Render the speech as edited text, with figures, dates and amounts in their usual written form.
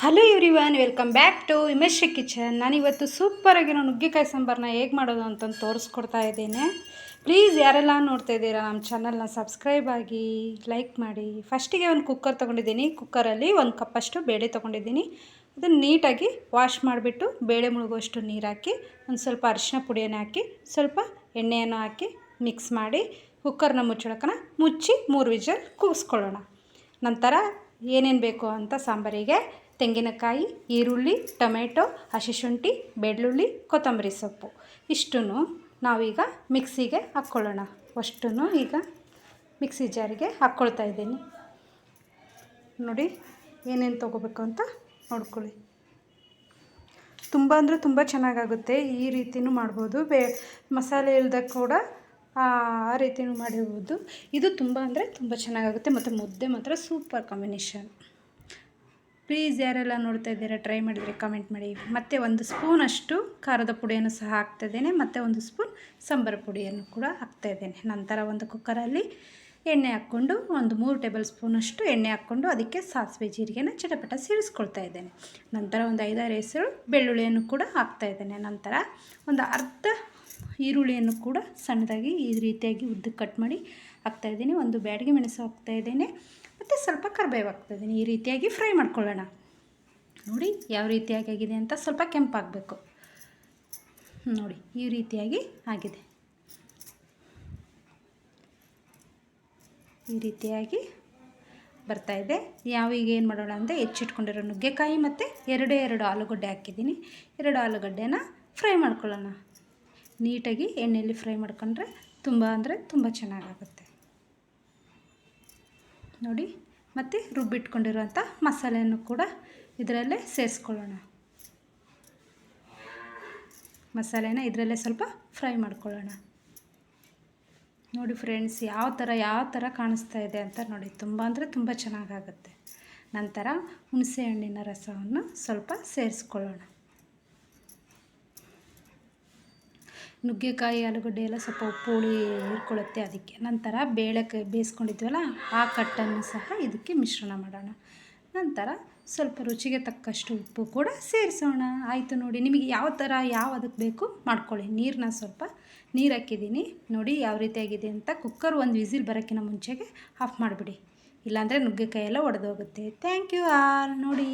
Hello everyone, welcome back to Himesh kitchen. ನಾನಿವತ್ತು ಸೂಪರಾಗಿರೋ ನುಗ್ಗೆಕಾಯಿ ಸಾಂಬಾರನ್ನ ಹೇಗೆ ಮಾಡೋದು ಅಂತಂದು ತೋರಿಸ್ಕೊಡ್ತಾ ಇದ್ದೇನೆ. ಪ್ಲೀಸ್ ಯಾರೆಲ್ಲ ನೋಡ್ತಾ ಇದ್ದೀರಾ ನಮ್ಮ ಚಾನಲ್ನ ಸಬ್ಸ್ಕ್ರೈಬ್ ಆಗಿ, ಲೈಕ್ ಮಾಡಿ. ಫಸ್ಟಿಗೆ ಒಂದು ಕುಕ್ಕರ್ ತೊಗೊಂಡಿದ್ದೀನಿ. ಕುಕ್ಕರಲ್ಲಿ 1 ಕಪ್ಪಷ್ಟು ಬೇಳೆ ತೊಗೊಂಡಿದ್ದೀನಿ. ಅದನ್ನು ನೀಟಾಗಿ ವಾಶ್ ಮಾಡಿಬಿಟ್ಟು ಬೇಳೆ ಮುಳುಗುವಷ್ಟು ನೀರು ಹಾಕಿ, ಒಂದು ಸ್ವಲ್ಪ ಅರಿಶಿನ ಪುಡಿಯನ್ನು ಹಾಕಿ, ಸ್ವಲ್ಪ ಎಣ್ಣೆಯನ್ನು ಹಾಕಿ ಮಿಕ್ಸ್ ಮಾಡಿ ಕುಕ್ಕರ್ನ ಮುಚ್ಚಿ 3 ವಿಷಲ್ ಕೂಗಿಸ್ಕೊಳ್ಳೋಣ. ನಂತರ ಏನೇನು ಬೇಕು ಅಂತ ಸಾಂಬಾರಿಗೆ ತೆಂಗಿನಕಾಯಿ, ಈರುಳ್ಳಿ, ಟೊಮೆಟೊ, ಹಸಿಶುಂಠಿ, ಬೆಳ್ಳುಳ್ಳಿ, ಕೊತ್ತಂಬರಿ ಸೊಪ್ಪು ಇಷ್ಟನ್ನು ನಾವೀಗ ಮಿಕ್ಸಿಗೆ ಹಾಕ್ಕೊಳ್ಳೋಣ. ಅಷ್ಟನ್ನು ಈಗ ಮಿಕ್ಸಿ ಜಾರಿಗೆ ಹಾಕ್ಕೊಳ್ತಾ ಇದ್ದೀನಿ. ನೋಡಿ ಏನೇನು ತೊಗೋಬೇಕು ಅಂತ ನೋಡ್ಕೊಳ್ಳಿ. ತುಂಬ ಅಂದರೆ ತುಂಬ ಚೆನ್ನಾಗಾಗುತ್ತೆ. ಈ ರೀತಿಯೂ ಮಾಡ್ಬೋದು. ಮಸಾಲೆ ಇಲ್ಲದ ಕೂಡ ಆ ರೀತಿಯೂ ಮಾಡಿರ್ಬೋದು. ಇದು ತುಂಬ ಅಂದರೆ ತುಂಬ ಚೆನ್ನಾಗಾಗುತ್ತೆ ಮತ್ತು ಮುದ್ದೆ ಮಾತ್ರ ಸೂಪರ್ ಕಾಂಬಿನೇಷನ್. ಪ್ಲೀಸ್ ಯಾರೆಲ್ಲ ನೋಡ್ತಾ ಇದ್ದೀರಾ ಟ್ರೈ ಮಾಡಿದರೆ ಕಮೆಂಟ್ ಮಾಡಿ. ಮತ್ತು 1 ಸ್ಪೂನಷ್ಟು ಖಾರದ ಪುಡಿಯನ್ನು ಸಹ ಹಾಕ್ತಾಯಿದ್ದೇನೆ ಮತ್ತು 1 ಸ್ಪೂನ್ ಸಾಂಬಾರು ಪುಡಿಯನ್ನು ಕೂಡ ಹಾಕ್ತಾಯಿದ್ದೇನೆ. ನಂತರ ಒಂದು ಕುಕ್ಕರಲ್ಲಿ ಎಣ್ಣೆ ಹಾಕ್ಕೊಂಡು ಒಂದು 3 ಟೇಬಲ್ ಸ್ಪೂನಷ್ಟು ಎಣ್ಣೆ ಹಾಕ್ಕೊಂಡು ಅದಕ್ಕೆ ಸಾಸಿವೆ ಜೀರಿಗೆನ ಚಟಪಟ ಸೇರಿಸ್ಕೊಳ್ತಾ ಇದ್ದೇನೆ. ನಂತರ ಒಂದು 5-6 ಹೆಸರು ಬೆಳ್ಳುಳ್ಳಿಯನ್ನು ಕೂಡ ಹಾಕ್ತಾಯಿದ್ದೇನೆ. ನಂತರ ಒಂದು ಅರ್ಧ ಈರುಳ್ಳಿಯನ್ನು ಕೂಡ ಸಣ್ಣದಾಗಿ ಈ ರೀತಿಯಾಗಿ ಉದ್ದಕ್ಕೆ ಕಟ್ ಮಾಡಿ ಹಾಕ್ತಾಯಿದ್ದೀನಿ. ಒಂದು ಬ್ಯಾಡಗಿ ಮೆಣಸು ಹಾಕ್ತಾಯಿದ್ದೇನೆ ಮತ್ತು ಸ್ವಲ್ಪ ಕರಿಬೇವು ಹಾಕ್ತಾಯಿದ್ದೀನಿ. ಈ ರೀತಿಯಾಗಿ ಫ್ರೈ ಮಾಡ್ಕೊಳ್ಳೋಣ. ನೋಡಿ ಯಾವ ರೀತಿಯಾಗಿ ಆಗಿದೆ ಅಂತ. ಸ್ವಲ್ಪ ಕೆಂಪಾಗಬೇಕು. ನೋಡಿ ಈ ರೀತಿಯಾಗಿ ಆಗಿದೆ. ಈ ರೀತಿಯಾಗಿ ಬರ್ತಾಯಿದೆ. ಯಾವೀಗ ಏನು ಮಾಡೋಣ ಅಂದರೆ ಹೆಚ್ಚಿಟ್ಕೊಂಡಿರೋ ನುಗ್ಗೆಕಾಯಿ ಮತ್ತು 2 ಆಲೂಗಡ್ಡೆ ಹಾಕಿದ್ದೀನಿ. 2 ಆಲೂಗಡ್ಡೆನ ಫ್ರೈ ಮಾಡ್ಕೊಳ್ಳೋಣ. ನೀಟಾಗಿ ಎಣ್ಣೆಯಲ್ಲಿ ಫ್ರೈ ಮಾಡ್ಕೊಂಡ್ರೆ ತುಂಬ ಅಂದರೆ ತುಂಬ ಚೆನ್ನಾಗಾಗುತ್ತೆ. ನೋಡಿ ಮತ್ತು ರುಬ್ಬಿಟ್ಕೊಂಡಿರುವಂಥ ಮಸಾಲೆಯನ್ನು ಕೂಡ ಇದರಲ್ಲೇ ಸೇರಿಸ್ಕೊಳ್ಳೋಣ. ಮಸಾಲೆನ ಇದರಲ್ಲೇ ಸ್ವಲ್ಪ ಫ್ರೈ ಮಾಡ್ಕೊಳ್ಳೋಣ. ನೋಡಿ ಫ್ರೆಂಡ್ಸ್, ಯಾವ ಥರ ಕಾಣಿಸ್ತಾ ಇದೆ ಅಂತ ನೋಡಿ. ತುಂಬ ಅಂದರೆ ತುಂಬ ಚೆನ್ನಾಗಾಗುತ್ತೆ. ನಂತರ ಹುಣಸೆ ಹಣ್ಣಿನ ರಸವನ್ನು ಸ್ವಲ್ಪ ಸೇರಿಸ್ಕೊಳ್ಳೋಣ. ನುಗ್ಗೆಕಾಯಿ ಆಲೂಗಡ್ಡೆ ಎಲ್ಲ ಸ್ವಲ್ಪ ಉಪ್ಪು ಹುಳಿ ಹೀರ್ಕೊಳ್ಳುತ್ತೆ ಅದಕ್ಕೆ. ನಂತರ ಬೇಳೆಗೆ ಬೇಯಿಸ್ಕೊಂಡಿದ್ವಲ್ಲ ಆ ಕಟ್ಟನ್ನು ಸಹ ಇದಕ್ಕೆ ಮಿಶ್ರಣ ಮಾಡೋಣ. ನಂತರ ಸ್ವಲ್ಪ ರುಚಿಗೆ ತಕ್ಕಷ್ಟು ಉಪ್ಪು ಕೂಡ ಸೇರಿಸೋಣ. ಆಯಿತು ನೋಡಿ. ನಿಮಗೆ ಯಾವ ಅದಕ್ಕೆ ಬೇಕು ಮಾಡ್ಕೊಳ್ಳಿ. ಸ್ವಲ್ಪ ನೀರು ಹಾಕಿದ್ದೀನಿ. ನೋಡಿ ಯಾವ ರೀತಿಯಾಗಿದೆ ಅಂತ. ಕುಕ್ಕರ್ 1 ವಿಸಿಲ್ ಬರೋಕ್ಕಿಂತ ಮುಂಚೆಗೆ ಆಫ್ ಮಾಡಿಬಿಡಿ, ಇಲ್ಲಾಂದರೆ ನುಗ್ಗೆಕಾಯಿ ಎಲ್ಲ ಒಡೆದೋಗುತ್ತೆ. Thank you all. ನೋಡಿ.